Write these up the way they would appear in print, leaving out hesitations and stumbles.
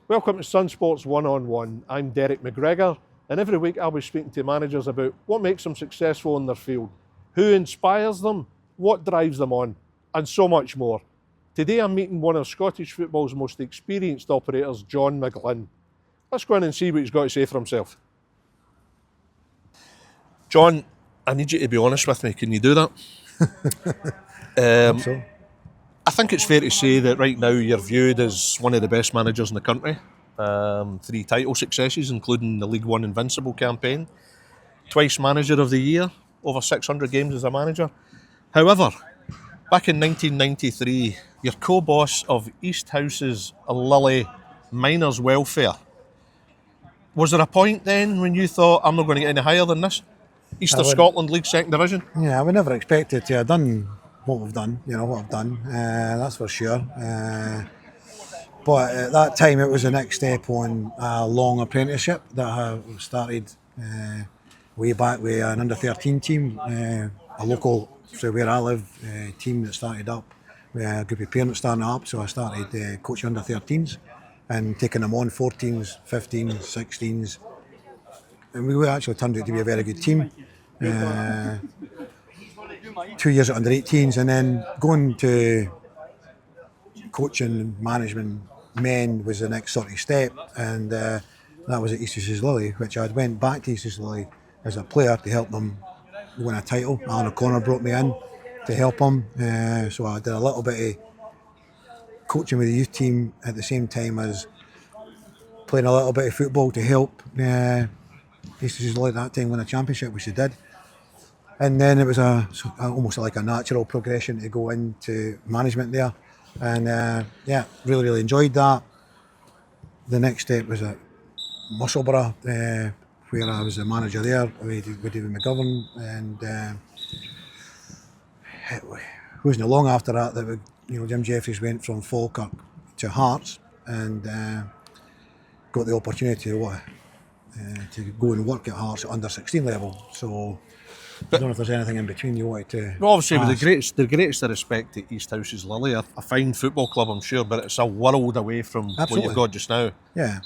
Welcome to Sun Sports One-on-One. I'm Derek McGregor, and every week I'll be speaking to managers about what makes them successful in their field, who inspires them, what drives them on, and so much more. Today I'm meeting one of Scottish football's most experienced operators, John McGlynn. Let's go in and see what he's got to say for himself. John, I need you to be honest with me. Can you do that? So. I think it's fair to say that right now you're viewed as one of the best managers in the country. 3 title successes, including the League One Invincible campaign. Twice Manager of the Year, over 600 games as a manager. However, back in 1993, you're co-boss of East House's Lily Miners Welfare. Was there a point then when you thought, I'm not going to get any higher than this? East of Scotland League Second Division? Yeah, I would never expected to have done what we've done, what I've done, that's for sure. But at that time it was the next step on a long apprenticeship that I started way back with an under-13 team, a local, so where I live, team that started up, with a group of parents starting up, so I started coaching under-13s and taking them on 14s, 15s, 16s, and we actually turned out to be a very good team. 2 years at under-18s, and then going to coaching management men was the next sort of step, and that was at East House's Lily, which I went back to East House's Lily as a player to help them win a title. Alan O'Connor brought me in to help them, so I did a little bit of coaching with the youth team at the same time as playing a little bit of football to help East House's Lily at that time win a championship, which they did. And then it was almost like a natural progression to go into management there, and really enjoyed that. The next step was at Musselburgh, where I was the manager there with David McGovern, and it wasn't long after that Jim Jeffries went from Falkirk to Hearts, and got the opportunity to go and work at Hearts at under-16 level. So. I don't know if there's anything in between you wanted to. Well, obviously, with the greatest of respect to East House's Lily, a fine football club, I'm sure, but it's a world away from what you've got just now. Yeah.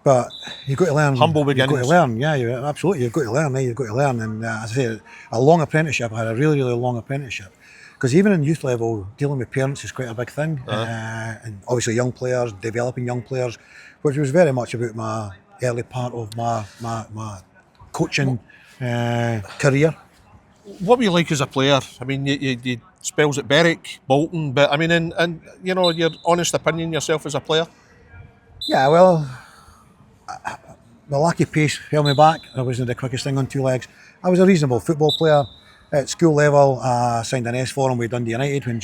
But you've got to learn. Humble beginnings. You've got to learn. Yeah, absolutely. You've got to learn. You've got to learn. And as I say, a long apprenticeship. I had a really long apprenticeship, because even in youth level, dealing with parents is quite a big thing. And obviously, young players, developing young players, which was very much about my early part of my coaching career. What were you like as a player? I mean, you spells at Berwick, Bolton, but I mean, and your honest opinion yourself as a player. Yeah, well, the lack of pace held me back. I wasn't the quickest thing on 2 legs. I was a reasonable football player. At school level, I signed an S for him with Dundee United when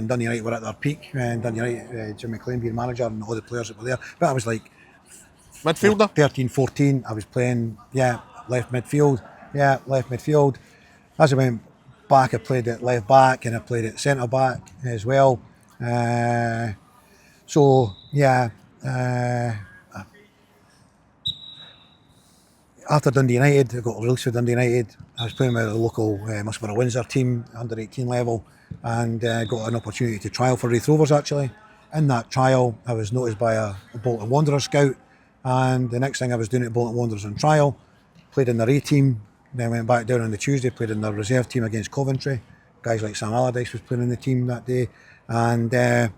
Dundee United were at their peak, and Dundee United, John McGlynn being manager and all the players that were there. But I was like midfielder, 13, 14. I was playing, left midfield. As I went back, I played at left back and I played at centre back as well. After Dundee United, I got released with Dundee United. I was playing with a local Musselburgh Windsor team, under 18 level, and got an opportunity to trial for Rovers actually. In that trial, I was noticed by a Bolton Wanderers scout, and the next thing I was doing at Bolton Wanderers on trial, played in their A team, then went back down on the Tuesday, played in their reserve team against Coventry. Guys like Sam Allardyce was playing in the team that day, and I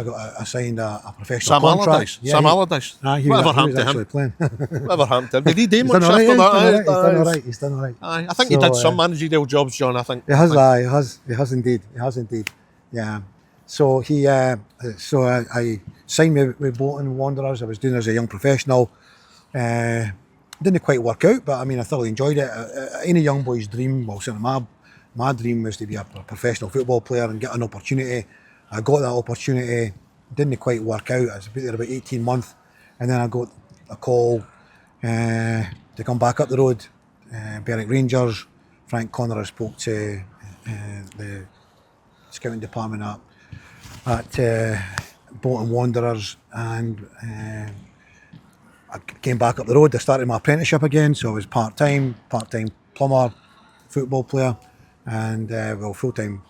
got assigned a professional contract. Sam Allardyce? Whatever happened to him? Whatever happened to him? Did he do much after that? He's done all right. I think he did some managerial jobs, John, I think. He has indeed. Yeah. So I signed me with Bolton Wanderers. I was doing it as a young professional. Didn't quite work out, but I mean, I thoroughly enjoyed it. Any young boy's dream, well, certainly my dream was to be a professional football player and get an opportunity. I got that opportunity, didn't quite work out. I was there about 18 months, and then I got a call to come back up the road. Berwick Rangers, Frank Connor spoke to the scouting department at Bolton Wanderers, and I came back up the road. I started my apprenticeship again, so I was part-time plumber, football player, and full-time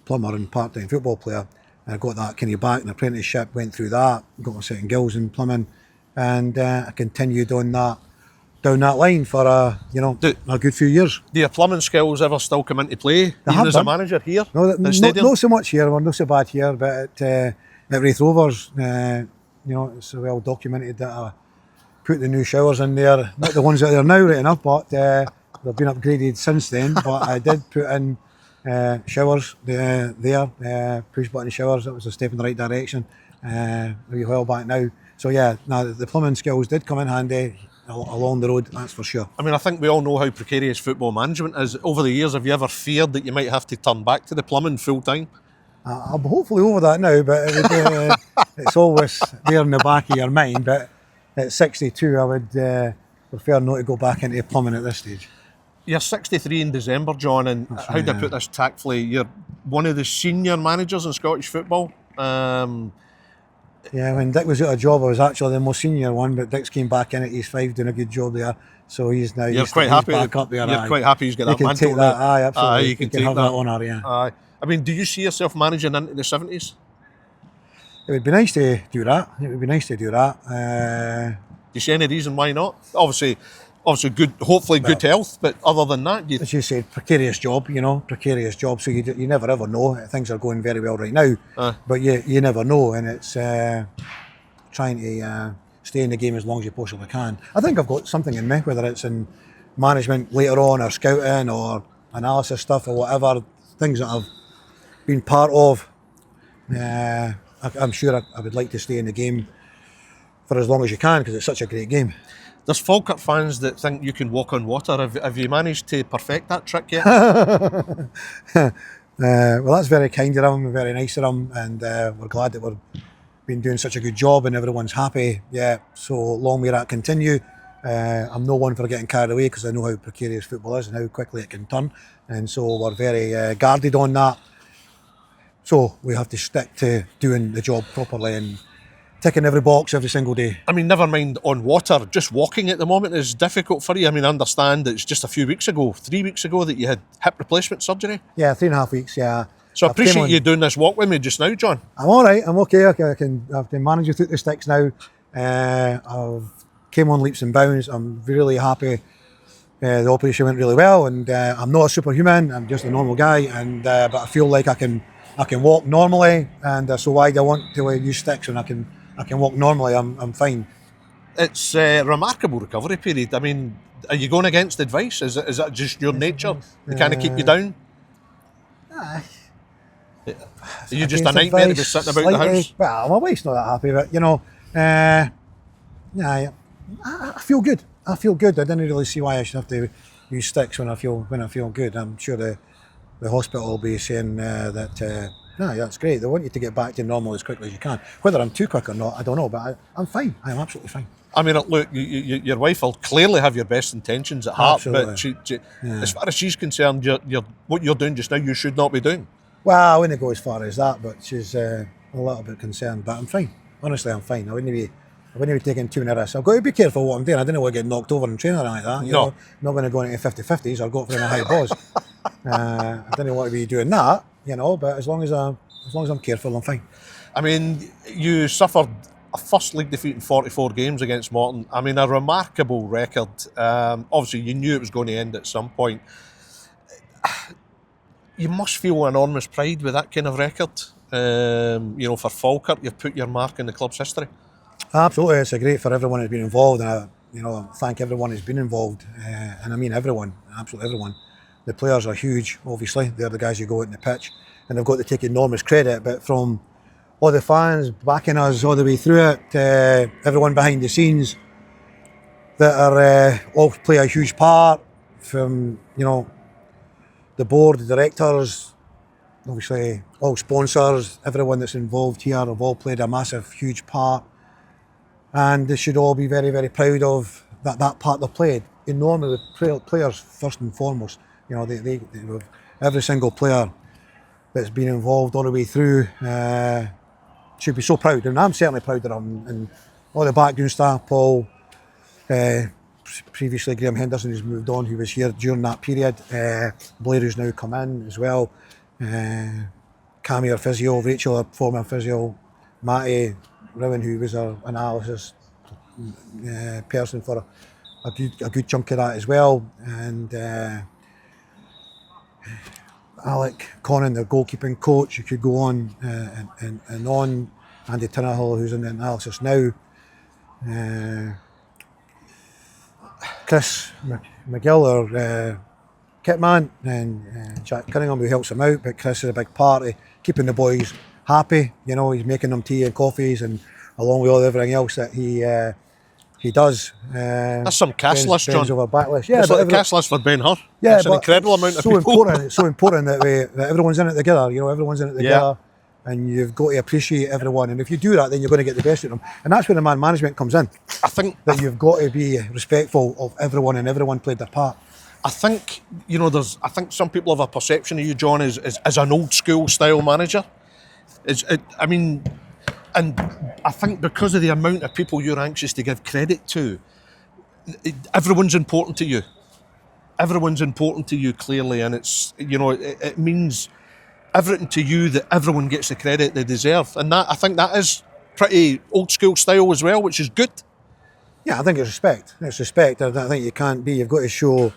plumber and part-time football player. I got that kind of back in apprenticeship, went through that, got my second gills in plumbing, and I continued on that down that line for a good few years. Do your plumbing skills ever still come into play, even as a manager here No, at the stadium? not so much here. We're not so bad here, but at Wraith Rovers, it's well documented that I put the new showers in there. Not the ones that are now right enough, but they've been upgraded since then. But I did put in showers there, push button showers. That was a step in the right direction a wee while back now. So yeah, the plumbing skills did come in handy along the road, that's for sure. I mean, I think we all know how precarious football management is. Over the years, have you ever feared that you might have to turn back to the plumbing full time? I'm hopefully over that now, but it's always there in the back of your mind. But at 62, I would prefer not to go back into plumbing at this stage. You're 63 in December, John, and how do I put this tactfully? You're one of the senior managers in Scottish football. Yeah, when Dick was out of job, I was actually the most senior one, but Dick's came back in at East 5 doing a good job there. So he's now quite happy back up there. You're quite happy he's got that mantle. You can take that, aye, absolutely. Aye, you can have that honour, yeah. Aye. I mean, do you see yourself managing into the 70s? It would be nice to do that. Do you see any reason why not? Obviously good, hopefully good health, but other than that, as you said, precarious job, so you never ever know. Things are going very well right now, but you never know, and it's trying to stay in the game as long as you possibly can. I think I've got something in me, whether it's in management later on, or scouting, or analysis stuff, or whatever, things that I've been part of. I'm sure I would like to stay in the game for as long as you can, because it's such a great game. There's Falkirk fans that think you can walk on water. Have you managed to perfect that trick yet? Well, that's very kind of them, very nice of them, and we're glad that we've been doing such a good job and everyone's happy. Yeah, so long may that continue. I'm no one for getting carried away, because I know how precarious football is and how quickly it can turn, and so we're very guarded on that. So we have to stick to doing the job properly and ticking every box every single day. I mean, never mind on water, just walking at the moment is difficult for you. I mean, I understand it's just 3 weeks ago that you had hip replacement surgery. Yeah, 3.5 weeks, yeah. So I appreciate you doing this walk with me just now, John. I'm all right, I'm okay. I can manage you through the sticks now. I've came on leaps and bounds. I'm really happy. The operation went really well, and I'm not a superhuman. I'm just a normal guy, and but I feel like I can walk normally, and so why do I want to use sticks when I can walk normally? I'm fine. It's a remarkable recovery period. I mean, are you going against advice? Is that just your nature? They kind of keep you down? Are you just a nightmare just sitting about the house? Well, my wife's not that happy, but I feel good. I didn't really see why I should have to use sticks when I feel good. I'm sure the hospital will be saying that's great. They want you to get back to normal as quickly as you can. Whether I'm too quick or not, I don't know, but I'm fine. I'm absolutely fine. I mean, look, your wife will clearly have your best intentions at heart, absolutely. But as far as she's concerned, what you're doing just now, you should not be doing. Well, I wouldn't go as far as that, but she's a little bit concerned. But I'm fine. Honestly, I'm fine. I wouldn't be taking too many risks. I've got to be careful what I'm doing. I don't want to get knocked over in training or anything like that. You know, I'm not going to go into 50-50s or go for a high balls. I don't want to be doing that, but as long as I'm careful, I'm fine. I mean, you suffered a first league defeat in 44 games against Morton. I mean, a remarkable record. Obviously, you knew it was going to end at some point. You must feel enormous pride with that kind of record. For Falkirk, you've put your mark in the club's history. Absolutely, it's great for everyone who's been involved, and I thank everyone who's been involved, and I mean everyone, absolutely everyone. The players are huge, obviously. They're the guys who go out on the pitch, and they've got to take enormous credit. But from all the fans backing us all the way through it, everyone behind the scenes that are all play a huge part. From the board, the directors, obviously all sponsors, everyone that's involved here have all played a massive, huge part. And they should all be very, very proud of that part they've played. Enormous players, first and foremost. They every single player that's been involved all the way through should be so proud. And I'm certainly proud of them. And all the background staff, Paul, previously Graham Henderson, who's moved on, who was here during that period. Blair, who's now come in as well. Cammy, our physio, Rachel, our former physio, Matty, Rowan, who was our analysis person for a good chunk of that as well, and Alec Connon, the goalkeeping coach. You could go on and on. Andy Tinnahill, who's in the analysis now. Chris McGill, our kit man, and Jack Cunningham, who helps him out. But Chris is a big part of keeping the boys happy. You know, he's making them tea and coffees, and along with all everything else that he does. That's some cast list, John. Over backlist. Yeah, it's like the cast list for Ben Hur. Yeah, it's an incredible amount of people. It's so important that everyone's in it together. You know, everyone's in it together, and you've got to appreciate everyone. And if you do that, then you're going to get the best of them. And that's where the man management comes in. I think that you've got to be respectful of everyone, and everyone played their part. I think, you know, I think some people have a perception of you, John, as an old school style manager. And I think because of the amount of people you're anxious to give credit to, everyone's important to you. Everyone's important to you, clearly, and it's, you know, it means everything to you that everyone gets the credit they deserve. And that, I think that is pretty old school style as well, which is good. Yeah, I think it's respect. It's respect. I think you've got to show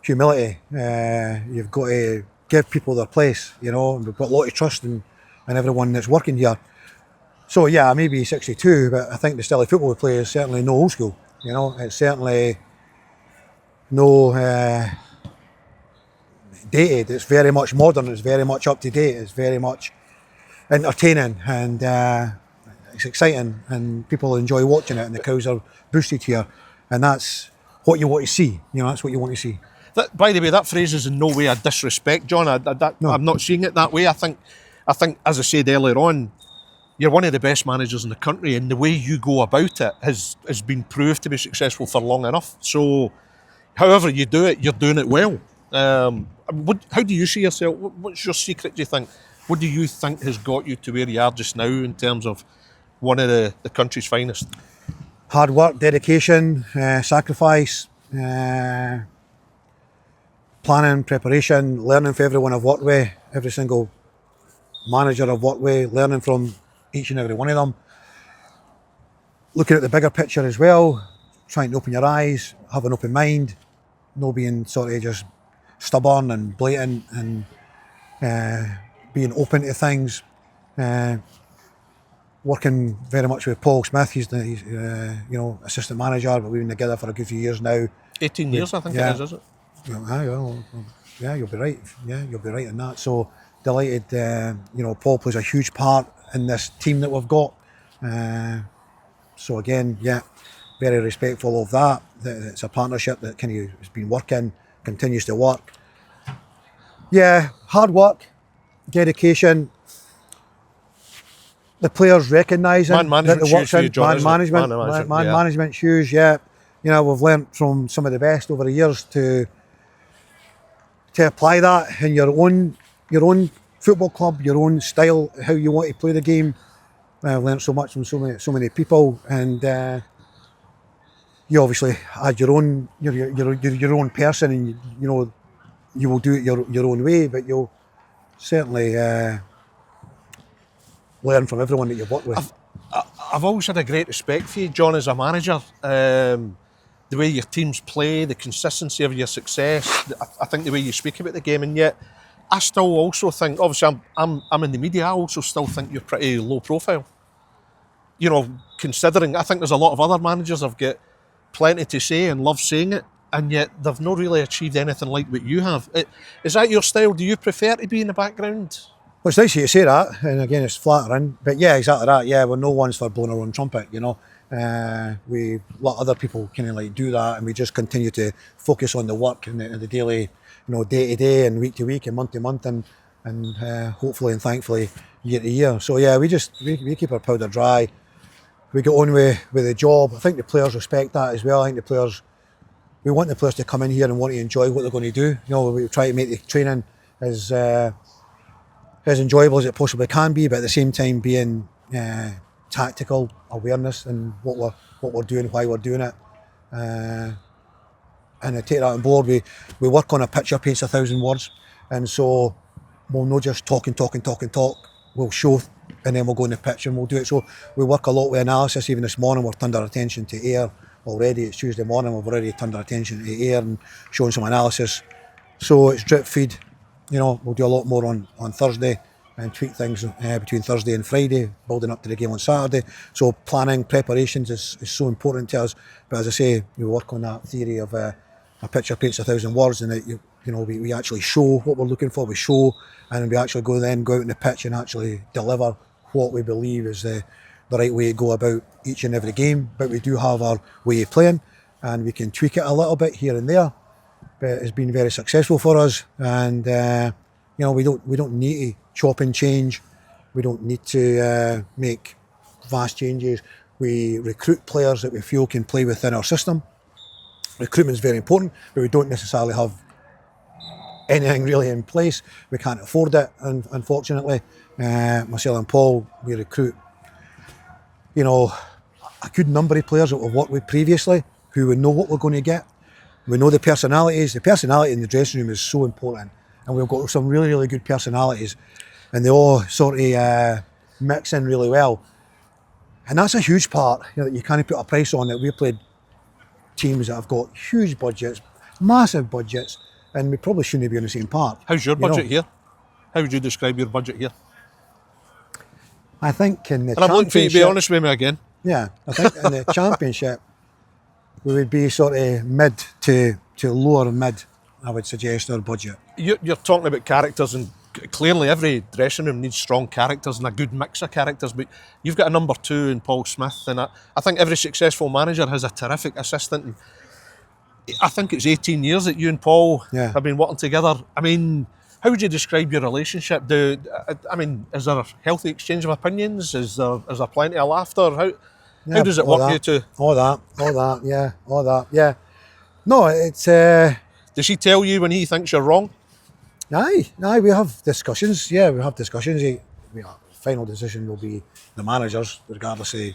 humility. You've got to give people their place, you know, and we've got a lot of trust in everyone that's working here. So yeah, I may be 62, but I think the style of football we play is certainly no old school. You know, it's certainly no dated. It's very much modern. It's very much up to date. It's very much entertaining, and it's exciting, and people enjoy watching it, and the crowds are boosted here, and that's what you want to see. You know, that's what you want to see. That, by the way, that phrase is in no way a disrespect, John. No. I'm not seeing it that way. I think, as I said earlier on, you're one of the best managers in the country, and the way you go about it has been proved to be successful for long enough. So, however you do it, you're doing it well. How do you see yourself? What's your secret, do you think? What do you think has got you to where you are just now in terms of one of the country's finest? Hard work, dedication, sacrifice, planning, preparation, learning from everyone I've worked with, every single manager I've worked with, learning from each and every one of them. Looking at the bigger picture as well, trying to open your eyes, have an open mind, no being sort of just stubborn and blatant, and being open to things. Working very much with Paul Smith, he's you know, assistant manager, but we've been together for a good few years now. 18 years, I think it is it? Yeah, you'll be right. Yeah, you'll be right in that. So delighted. You know, Paul plays a huge part in this team that we've got. So again, yeah, very respectful of that. It's a partnership that kind of has been working, continues to work. Yeah, hard work, dedication. The players recognising that the work's in. Management shoes, yeah. You know, we've learnt from some of the best over the years to apply that in your own football club, your own style, how you want to play the game. I've learnt so much from so many people, and you obviously add your own person, and you know you will do it your own way, but you'll certainly learn from everyone that you've worked with. I've always had a great respect for you, John, as a manager. The way your teams play, the consistency of your success. I think the way you speak about the game, and yet I still also think, obviously I'm in the media, I also still think you're pretty low profile. You know, considering I think there's a lot of other managers have got plenty to say and love saying it, and yet they've not really achieved anything like what you have. Is that your style? Do you prefer to be in the background? Well, it's nice of you to say that, and again, it's flattering. But yeah, exactly that. Yeah, we're no ones for blowing our own trumpet, you know. We let other people kind of like do that, and we just continue to focus on the work and the daily, you know, day to day and week to week and month to month, and hopefully and thankfully year to year. So yeah, we keep our powder dry. We get on with the job. I think the players respect that as well. I think we want the players to come in here and want to enjoy what they're going to do. You know, we try to make the training as enjoyable as it possibly can be, but at the same time being tactical awareness and what we're doing, why we're doing it, and I take that on board. We work on a picture paints 1,000 words, and so we'll not just talk. We'll show, and then we'll go on the pitch and we'll do it. So we work a lot with analysis. Even this morning, we're turned our attention to air already. It's Tuesday morning. We've already turned our attention to air and showing some analysis. So it's drip feed. We'll do a lot more on Thursday and tweak things between Thursday and Friday, building up to the game on Saturday. So planning, preparations is so important to us. But as I say, we work on that theory of a picture paints 1,000 words, and that we actually show what we're looking for. We show, and we actually go out on the pitch and actually deliver what we believe is the right way to go about each and every game. But we do have our way of playing, and we can tweak it a little bit here and there. But it's been very successful for us, and we don't need to chop and change. We don't need to make vast changes. We recruit players that we feel can play within our system. Recruitment is very important, but we don't necessarily have anything really in place. We can't afford it, unfortunately. Myself and Paul, we recruit, a good number of players that we've worked with previously, who we know what we're going to get. We know the personalities. The personality in the dressing room is so important, and we've got some really, really good personalities, and they all sort of mix in really well. And that's a huge part that you can't put a price on. That we played teams that have got huge budgets, massive budgets, and we probably shouldn't be on the same part. How's your budget here? How would you describe your budget here? I think in the And I'm looking for you to be honest with me again. Yeah, I think in the Championship, we would be sort of mid to lower mid, I would suggest, our budget. You're talking about characters, and clearly every dressing room needs strong characters and a good mix of characters, but you've got a number 2 in Paul Smith, and I think every successful manager has a terrific assistant. And I think it's 18 years that you and Paul have been working together. I mean, how would you describe your relationship? Is there a healthy exchange of opinions? Is there plenty of laughter? How does it work, you two? All that, yeah. No, it's... Does he tell you when he thinks you're wrong? Aye, we have discussions. Yeah, we have discussions. The final decision will be the manager's, regardless of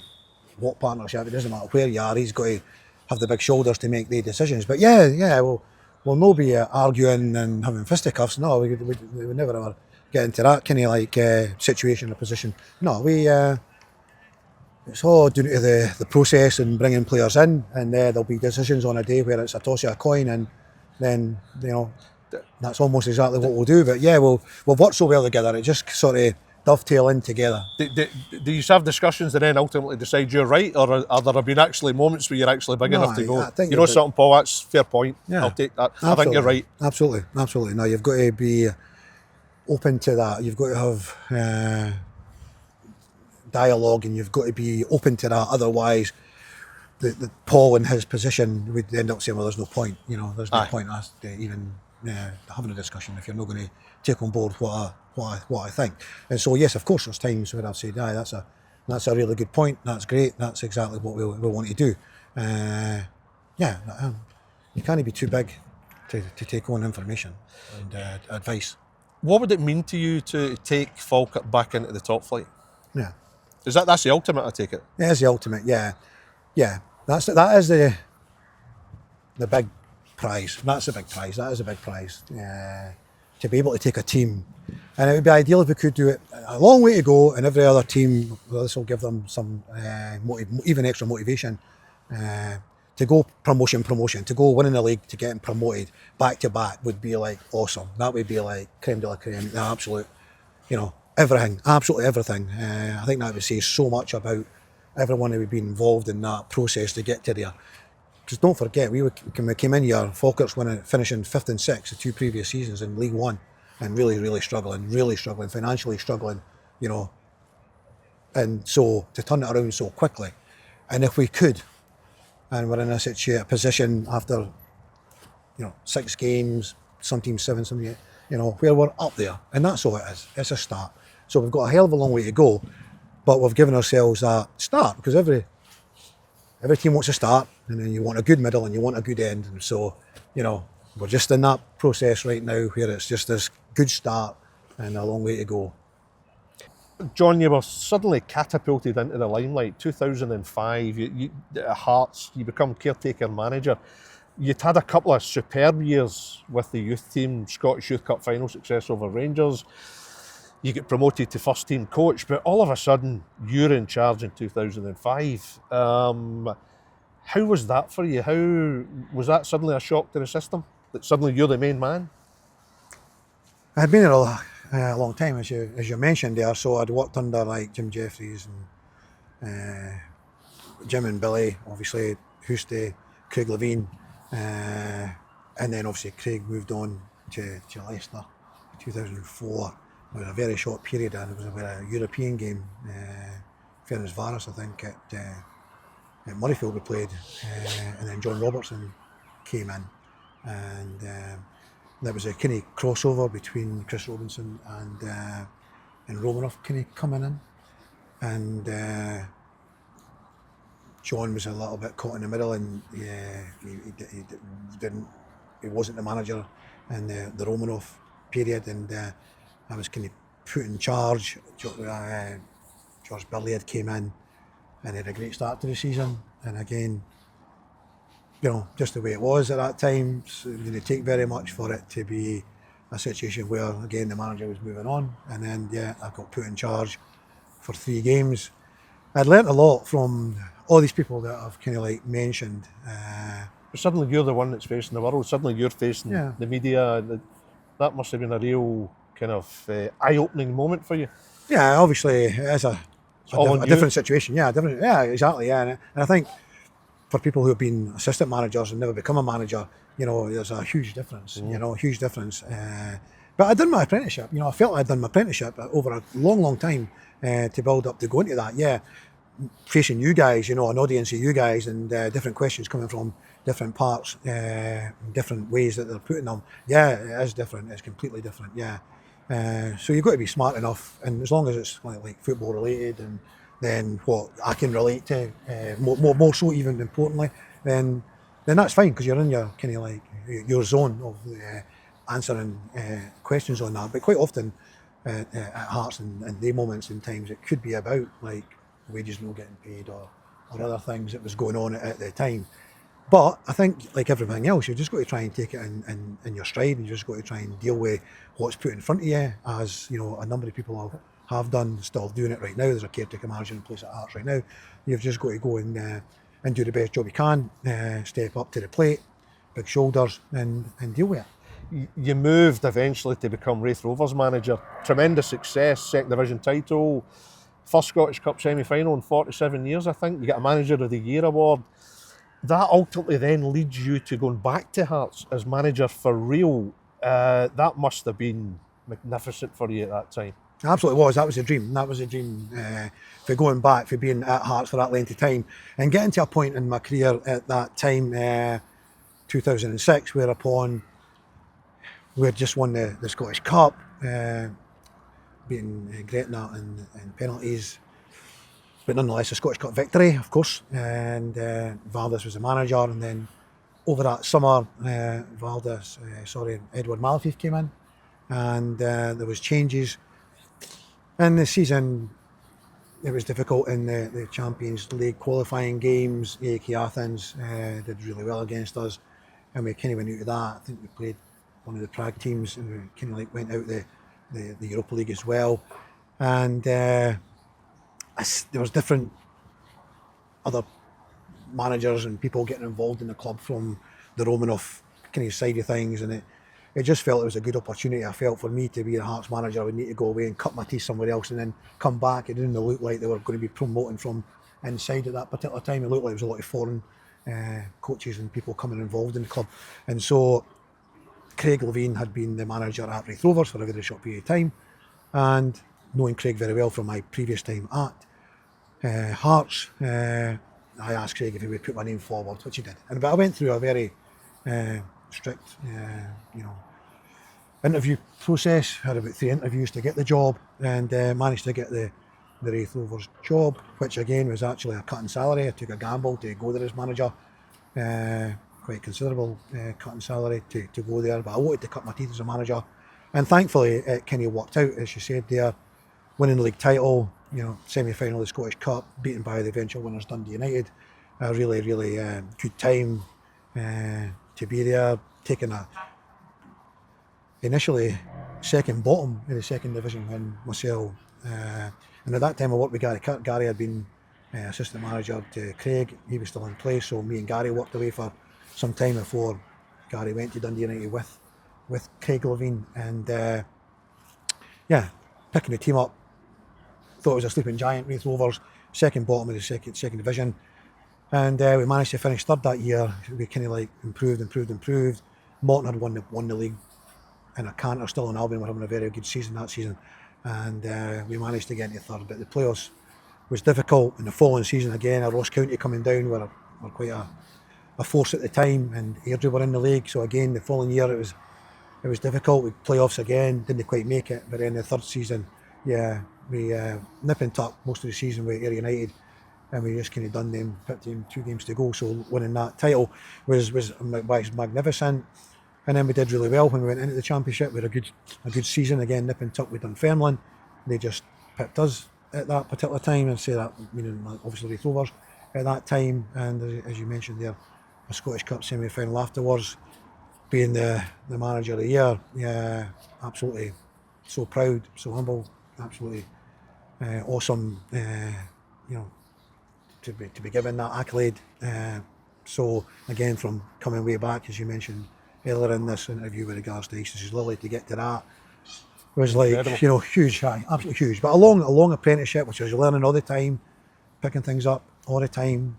what partnership. It doesn't matter where you are. He's got to have the big shoulders to make the decisions. But we'll no be arguing and having fisticuffs. No, we would never ever get into that kind of situation or position. No, it's all due to the process and bringing players in, and there'll be decisions on a day where it's a toss of a coin, and then that's almost exactly what we'll do. But we'll work so well together. It just sort of dovetail in together. Do you have discussions that then ultimately decide you're right, or are there been actually moments where you're actually big enough to go? Something, Paul, that's a fair point. Yeah, I'll take that. Absolutely. I think you're right. Absolutely. No, you've got to be open to that. You've got to have dialogue, and you've got to be open to that. Otherwise, the Paul in his position would end up saying, well, there's no point. There's no point us even having a discussion if you're not going to take on board what I think. And so, yes, of course, there's times where I've said, that's a really good point. That's great. That's exactly what we want to do. You can't be too big to take on information and advice. What would it mean to you to take Falkirk back into the top flight? Yeah. That's the ultimate, I take it? Yeah, it's the ultimate, yeah. Yeah, that is the big prize. That's a big prize. That is a big prize. To be able to take a team, and it would be ideal if we could do it. A long way to go, and every other team, this will give them some even extra motivation to go promotion, to go winning the league, to getting promoted back to back would be like awesome. That would be like creme de la creme, the absolute, everything, absolutely everything. I think that would say so much about everyone who would be involved in that process to get to there. Because don't forget, when we came in here, Falkirk's finishing 5th and 6th the 2 previous seasons in League One, and really struggling, financially struggling, and so to turn it around so quickly. And if we could, and we're in a position after 6 games, some teams 7, some 8, where we're up there, and that's all it is. It's a start. So we've got a hell of a long way to go, but we've given ourselves that start, because every team wants a start, and then you want a good middle and you want a good end. And so, we're just in that process right now where it's just this good start and a long way to go. John, you were suddenly catapulted into the limelight. 2005, you at Hearts, you become caretaker manager. You'd had a couple of superb years with the youth team, Scottish Youth Cup final success over Rangers. You get promoted to first team coach, but all of a sudden you're in charge in 2005. How was that for you? How was that suddenly a shock to the system? That suddenly you're the main man? I'd been there a long time, as you mentioned there. So I'd worked under like Jim Jeffries and Jim and Billy, obviously Houston, Craig Levine, and then obviously Craig moved on to Leicester in 2004. It was a very short period, and it was a European game, Fairness Varis, I think, at Murrayfield we played, and then John Robertson came in, and there was a kind of crossover between Chris Robinson and Romanoff kind of coming in, and John was a little bit caught in the middle, and he wasn't the manager in the Romanoff period, and I was kind of put in charge. George Burley had came in and had a great start to the season, and again, just the way it was at that time, so it didn't take very much for it to be a situation where again the manager was moving on, and then I got put in charge for 3 games. I'd learnt a lot from all these people that I've kind of like mentioned. But suddenly you're the one that's facing the world. Suddenly you're facing the media. That must have been a real kind of eye-opening moment for you. Yeah, obviously it is a different situation. Yeah, different. Yeah, exactly. Yeah, and I think for people who have been assistant managers and never become a manager, there's a huge difference. Huge difference. But I'd done my apprenticeship. I felt I'd done my apprenticeship over a long, long time to build up to go into that. Yeah, facing you guys, an audience of you guys, and different questions coming from different parts, different ways that they're putting them. Yeah, it is different. It's completely different. Yeah. So you've got to be smart enough, and as long as it's like football related, and then what I can relate to, more so even importantly, then that's fine, because you're in your kind of like your zone of answering questions on that. But quite often at Hearts and day moments and times, it could be about like wages not getting paid or other things that was going on at the time. But I think, like everything else, you've just got to try and take it in your stride, and you've just got to try and deal with what's put in front of you, as a number of people have done, still doing it right now. There's a caretaker manager in place at Hearts right now. You've just got to go and do the best job you can, step up to the plate, big shoulders, and deal with it. You moved eventually to become Raith Rovers manager. Tremendous success, second division title, first Scottish Cup semi-final in 47 years, I think. You get a Manager of the Year award. That ultimately then leads you to going back to Hearts as manager for real. That must have been magnificent for you at that time. Absolutely was. That was a dream. For going back, for being at Hearts for that length of time, and getting to a point in my career at that time, 2006, whereupon we had just won the Scottish Cup, beating Gretna in penalties. But nonetheless, a Scottish Cup victory, of course, and Valdis was the manager, and then over that summer, Edward Malafief came in, and there was changes. And the season, it was difficult in the Champions League qualifying games. AEK Athens did really well against us, and we kind of went out of that. I think we played one of the Prague teams, and we kind of like went out the Europa League as well. And there was different other managers and people getting involved in the club from the Romanoff kind of side of things, and it just felt it was a good opportunity. I felt for me to be the Hearts manager, I would need to go away and cut my teeth somewhere else and then come back. It didn't look like they were going to be promoting from inside at that particular time. It looked like there was a lot of foreign coaches and people coming involved in the club. And so Craig Levine had been the manager at Raith Rovers for a very short period of time, and knowing Craig very well from my previous time at Hearts, I asked Craig if he would put my name forward, which he did. But I went through a very strict, interview process. Had about 3 interviews to get the job, and managed to get the Raith Rovers job, which again was actually a cut in salary. I took a gamble to go there as manager, quite considerable cut in salary to go there, but I wanted to cut my teeth as a manager, and thankfully it kind of worked out, as you said there, winning the league title, semi-final of the Scottish Cup, beaten by the eventual winners Dundee United. A really, really good time to be there, taking initially second bottom in the second division when myself, and at that time I worked with Gary. Gary had been assistant manager to Craig. He was still in place, so me and Gary worked away for some time before Gary went to Dundee United with Craig Levine, and picking the team up. Thought it was a sleeping giant, Raith Rovers, second bottom of the second division, and we managed to finish third that year. We kind of like improved. Morton had won the league, and Cantor still in Albion were having a very good season that season, and we managed to get into third. But the playoffs was difficult, and the following season again, Ross County coming down were quite a force at the time, and Airdrie were in the league. So again, the following year it was difficult. We playoffs again, didn't quite make it. But then the third season, we nip and tuck most of the season with Ayr United, and we just kind of done them 2 games to go. So winning that title was magnificent. And then we did really well when we went into the championship. We had a good season again. Nip and tuck with Dunfermline. They just picked us at that particular time, and say that, meaning obviously Raith Rovers at that time. And as you mentioned there, a Scottish Cup semi-final afterwards, being the manager of the year. Yeah, absolutely so proud, so humble, absolutely awesome. To be given that accolade. So again, from coming way back, as you mentioned earlier in this interview with regards to East Lily, to get to that was like incredible. Huge, absolutely huge. But a long apprenticeship, which I was learning all the time, picking things up all the time,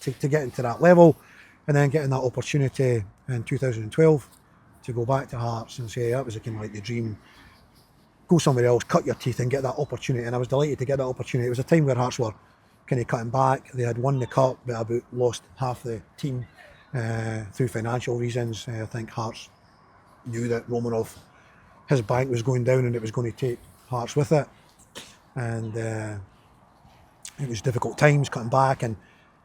to get into that level, and then getting that opportunity in 2012 to go back to Hearts and say that was kind of like the dream. Go somewhere else, cut your teeth and get that opportunity. And I was delighted to get that opportunity. It was a time where Hearts were kind of cutting back. They had won the cup, but about lost half the team through financial reasons. I think Hearts knew that Romanov, his bank was going down, and it was going to take Hearts with it. And it was difficult times cutting back, and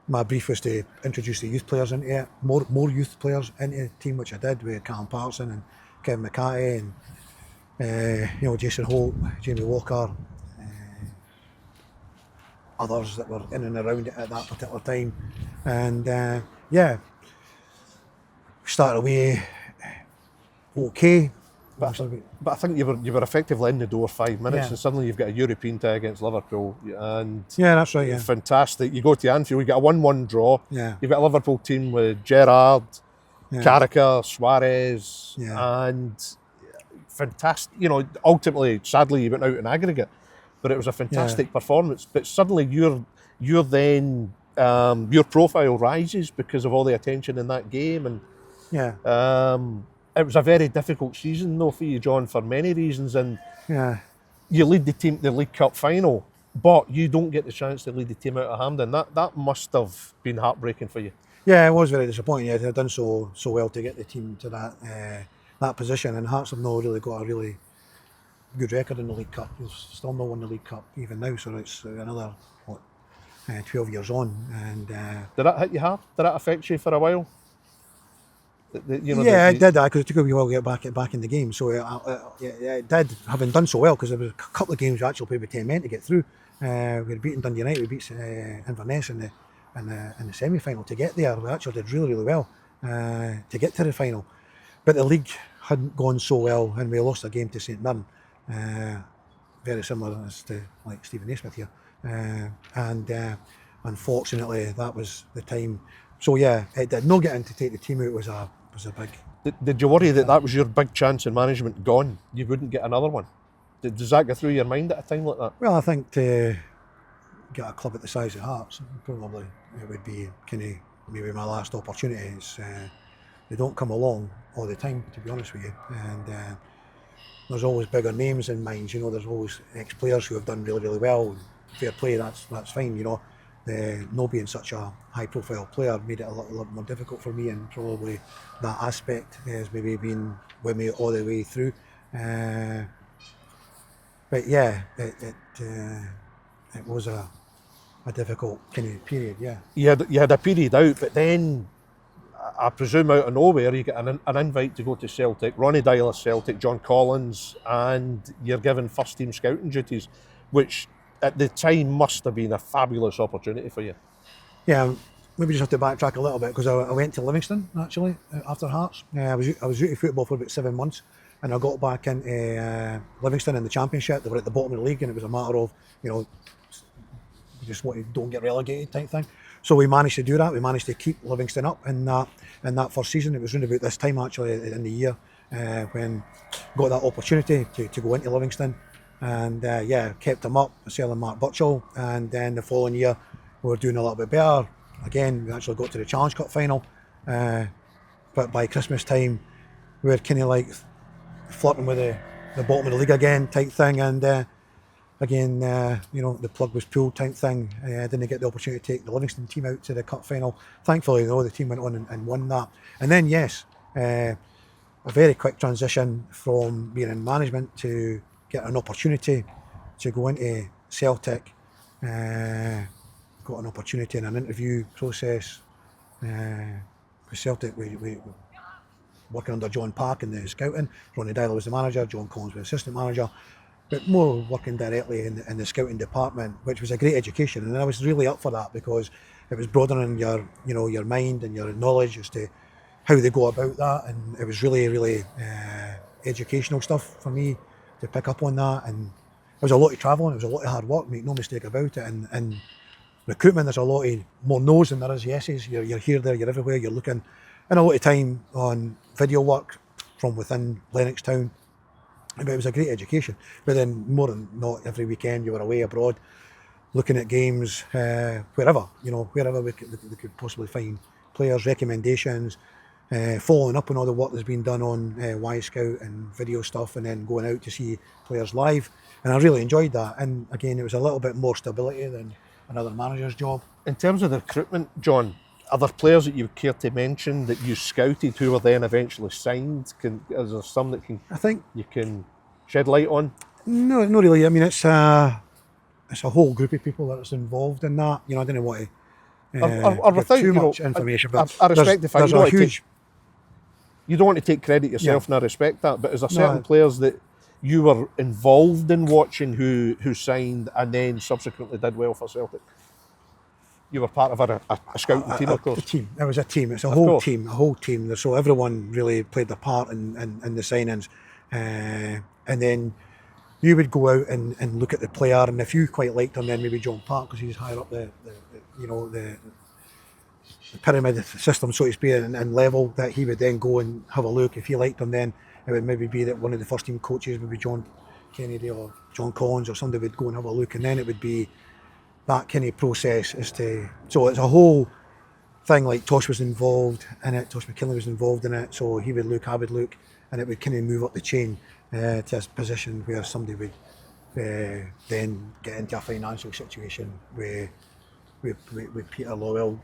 my brief was to introduce the youth players into it, more youth players into the team, which I did with Callum Patterson and Kevin McCarthy and Jason Holt, Jamie Walker, others that were in and around it at that particular time. And we started away okay. But I think you were effectively in the door 5 minutes, and suddenly you've got a European tie against Liverpool, and that's right. Fantastic. You go to Anfield, you get a 1-1 draw. Yeah. You've got a Liverpool team with Gerrard, Caretaker, Suarez, and fantastic. Ultimately, sadly, you went out in aggregate, but it was a fantastic performance. But suddenly, you're then your profile rises because of all the attention in that game, and it was a very difficult season, though, for you, John, for many reasons. And you lead the team to the League Cup final, but you don't get the chance to lead the team out of Hampden. That must have been heartbreaking for you. Yeah, it was very disappointing. I had done so well to get the team to that position, and Hearts have not really got a really good record in the League Cup. We've still not won the League Cup even now, so it's another 12 years on. And did that hit you hard? Did that affect you for a while? It did, because it took a while to get back in the game. So it did, having done so well, because there was a couple of games we actually played with 10 men to get through. We had beaten Dundee United, we beat Inverness in the semi-final to get there. We actually did really, really well to get to the final. But the league hadn't gone so well, and we lost a game to St Mirren, very similar as to like Stephen Naismith here. And unfortunately, that was the time. So it did not get in to take the team out was a big. Did you worry that was your big chance in management gone? You wouldn't get another one. Does that go through your mind at a time like that? Well, I think to get a club at the size of Hearts, probably it would be kind of maybe my last opportunity. They don't come along all the time, to be honest with you. And there's always bigger names in minds. There's always ex-players who have done really, really well. Fair play, that's fine. Not being such a high-profile player made it a lot more difficult for me, and probably that aspect has maybe been with me all the way through. But it was a difficult kind of period. You had a period out, but then I presume out of nowhere you get an invite to go to Celtic. Ronnie Dyler, Celtic, John Collins, and you're given first team scouting duties, which at the time must have been a fabulous opportunity for you. Yeah, maybe just have to backtrack a little bit because I went to Livingston actually after Hearts. I was out of football for about 7 months, and I got back into Livingston in the Championship. They were at the bottom of the league, and it was a matter of just don't get relegated type thing. So we managed to do that. We managed to keep Livingston up in that first season. It was around about this time actually in the year when got that opportunity to go into Livingston, and kept them up, selling Mark Burchell, and then the following year we were doing a little bit better. Again, we actually got to the Challenge Cup final, but by Christmas time we were kind of like flirting with the bottom of the league again type thing, and again, the plug was pulled type thing. I didn't get the opportunity to take the Livingston team out to the cup final. Thankfully, though, the team went on and won that. And then, yes, a very quick transition from being in management to get an opportunity to go into Celtic. Got an opportunity in an interview process with Celtic. We working under John Park in the scouting. Ronnie Dyler was the manager. John Collins was the assistant manager. But more working directly in the scouting department, which was a great education, and I was really up for that because it was broadening your mind and your knowledge as to how they go about that, and it was really educational stuff for me to pick up on that. And there was a lot of travelling, it was a lot of hard work, make no mistake about it. And recruitment, there's a lot of more no's than there is yeses. You're here, there, you're everywhere, you're looking, and a lot of time on video work from within Lennoxtown. But it was a great education. But then more than not, every weekend you were away abroad, looking at games wherever we could possibly find players, recommendations, following up on all the work that's been done on Y-Scout and video stuff, and then going out to see players live. And I really enjoyed that. And again, it was a little bit more stability than another manager's job. In terms of the recruitment, John, are there players that you care to mention that you scouted who were then eventually signed? Is there some that you can shed light on? No, not really. I mean, it's a whole group of people that is involved in that. I didn't want to without too much information. But I respect the fact you don't want to take credit yourself, and I respect that. But is there certain players that you were involved in watching who signed and then subsequently did well for Celtic? You were part of a scouting team, of course. A team. It was a team. It's a whole team. So everyone really played their part in the signings. And then you would go out and look at the player, and if you quite liked him, then maybe John Park, because he's higher up the pyramid system, so to speak, and level, that he would then go and have a look. If he liked him, then it would maybe be that one of the first team coaches, maybe John Kennedy or John Collins or somebody, would go and have a look, and then it would be that kind of process so it's a whole thing. Like Tosh was involved in it, Tosh McKinley was involved in it, so he would look, I would look, and it would kind of move up the chain to a position where somebody would then get into a financial situation with Peter Lowell,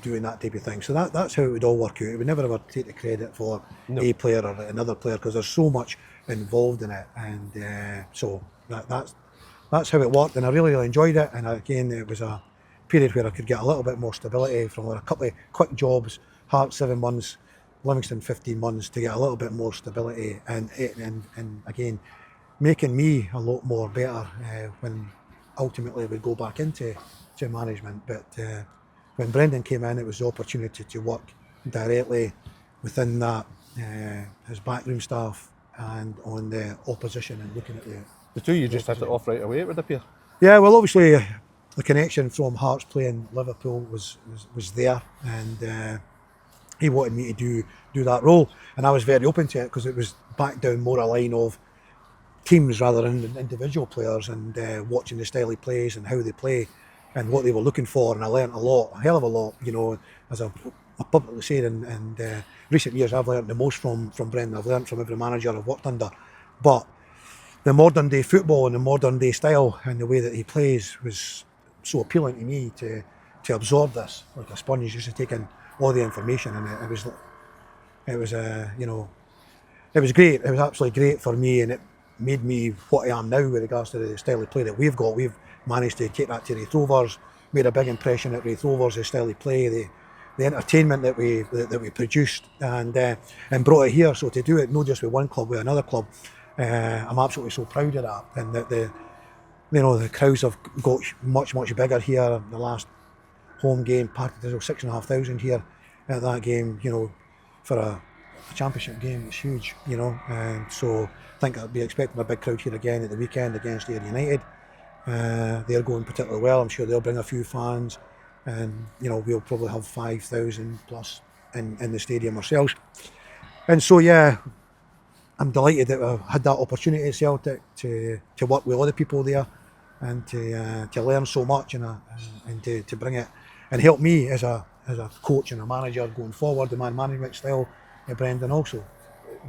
doing that type of thing. So that's how it would all work out. It would never ever take the credit for a player or another player, because there's so much involved in it, and so that's how it worked, and I really enjoyed it. And again, it was a period where I could get a little bit more stability from a couple of quick jobs. Hearts 7 months, Livingston 15 months, to get a little bit more stability, and again making me a lot more better when ultimately we go back into management. But when Brendan came in, it was the opportunity to work directly within that his backroom staff and on the opposition, and looking at the two, you just had it off right away, it would appear. Yeah, well, obviously the connection from Hearts playing Liverpool was there, and he wanted me to do that role, and I was very open to it, because it was back down more a line of teams rather than individual players, and watching the style he plays and how they play and what they were looking for. And I learnt a hell of a lot, as I publicly said, in recent years I've learnt the most from Brendan. I've learnt from every manager I've worked under, but the modern day football and the modern day style and the way that he plays was so appealing to me to absorb this like a sponge, just to take in all the information. And it was great. It was absolutely great for me, and it made me what I am now with regards to the style of play that we've got. We've managed to take that to Raith Rovers, made a big impression at Raith Rovers, the style of play, the entertainment that we produced, and brought it here. So to do it not just with one club, with another club, I'm absolutely so proud of that. And that the crowds have got much bigger here in the last home game, packed. There's 6,500 here at that game. You know, for a championship game, it's huge. You know, and so I think I'll be expecting a big crowd here again at the weekend against Ayr United. They're going particularly well. I'm sure they'll bring a few fans, and you know we'll probably have 5,000 plus in the stadium ourselves. And so yeah, I'm delighted that I had that opportunity at Celtic to work with other people there and to learn so much and to bring it and help me as a coach and a manager going forward, the man management style of Brendan also.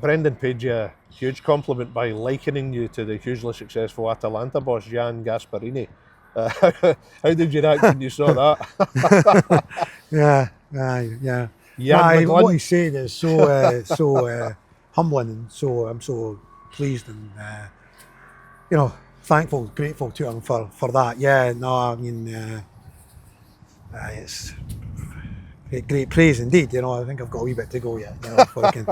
Brendan paid you a huge compliment by likening you to the hugely successful Atalanta boss, Gian Gasparini. How did you react when you saw that? Yeah. Jan McGlynn. What he said is so humbling, and so I'm so pleased and you know, thankful, grateful to him for that. Yeah, no, I mean it's great praise indeed. You know, I think I've got a wee bit to go yet. You know, before I can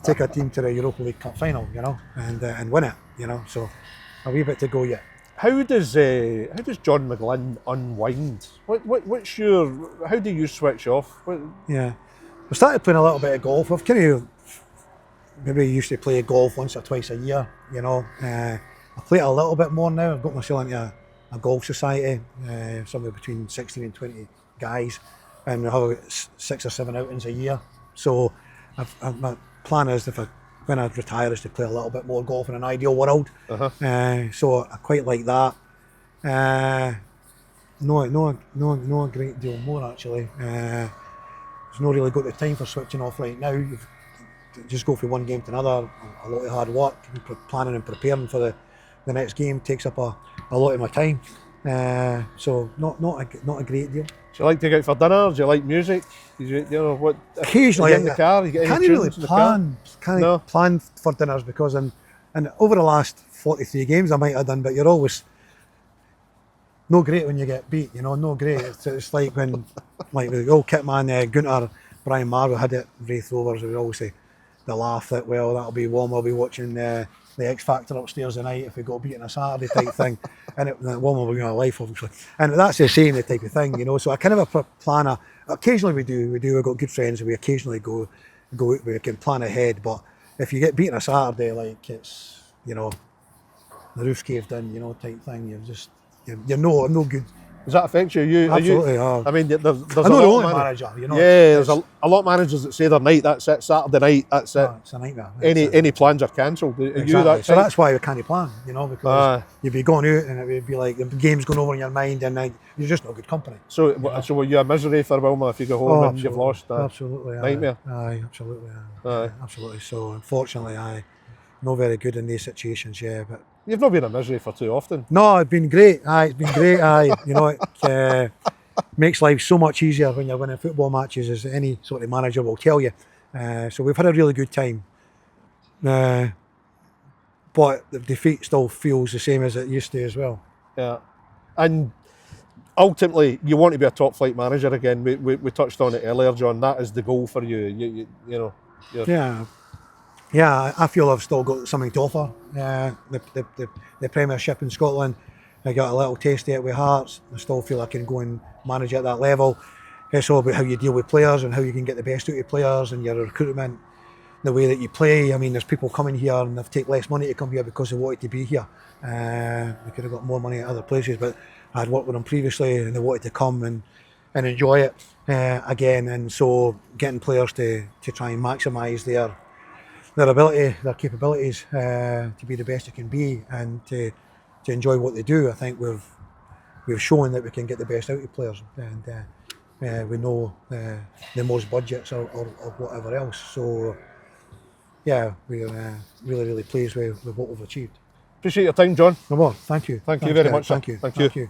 take a team to the Europa League Cup final. You know, and win it. You know, so a wee bit to go yet. How does John McGlynn unwind? What's your? How do you switch off? Yeah, I started playing a little bit of golf. I've kind of maybe used to play golf once or twice a year. You know, I play it a little bit more now. I've got myself into a golf society, somewhere between 16 and 20 guys, and we have 6 or 7 outings a year. So my plan is when I retire is to play a little bit more golf in an ideal world. So I quite like that. No a great deal more actually. There's not really got the time for switching off right now. You've just go from one game to another. A lot of hard work, planning and preparing for the next game takes up a lot of my time. So not a great deal. Do you like to go out for dinner? Do you like music? You know what? Occasionally, in the car. You get can't any really tunes in the car? Can't plan for dinners because and over the last 43 games I might have done, but you're always no great when you get beat. You know, no great. It's like when like the old kit man Gunter Brian Marvel had it Wraith Rovers. We would always say the laugh that that'll be warm. I'll be watching the X Factor upstairs tonight if we got beaten a Saturday type thing, and that one will be my life obviously, and that's the same type of thing, you know. So I kind of a planner. Occasionally we do. We've got good friends and we occasionally go out. We can plan ahead, but if you get beaten a Saturday, like it's, you know, the roof's caved in, you know, type thing. You're no good. Does that affect you? Absolutely. I mean, there's I'm not the only manager, you know. Yeah, there's a lot of managers that say their night, that's it, Saturday night, that's it. It's a nightmare. Any plans are cancelled. Exactly. So that's why we can't plan, you know, because you'd be going out and it would be like the game's going over in your mind and you're just not good company. So were you a misery for Wilma if you go home and you've lost? Absolutely. Nightmare. Absolutely. Absolutely. So unfortunately, not very good in these situations, yeah, but. You've not been a misery for too often. No, it's been great. It's been great. You know, it makes life so much easier when you're winning football matches, as any sort of manager will tell you. So we've had a really good time. But the defeat still feels the same as it used to as well. Yeah. And ultimately, you want to be a top flight manager again. We touched on it earlier, John. That is the goal for you. You know. Yeah, I feel I've still got something to offer. The Premiership in Scotland, I got a little taste of it with Hearts. I still feel I can go and manage at that level. It's all about how you deal with players and how you can get the best out of players and your recruitment, the way that you play. I mean, there's people coming here and they've taken less money to come here because they wanted to be here. They could have got more money at other places, but I'd worked with them previously and they wanted to come and enjoy it again. And so getting players to try and maximise their ability, their capabilities to be the best it can be and to enjoy what they do. I think we've shown that we can get the best out of players, and we know the most budgets or whatever else. So yeah, we're really pleased with what we've achieved. Appreciate your time, John. No more. Thank you. Thank you very much. Thank you. Thank you.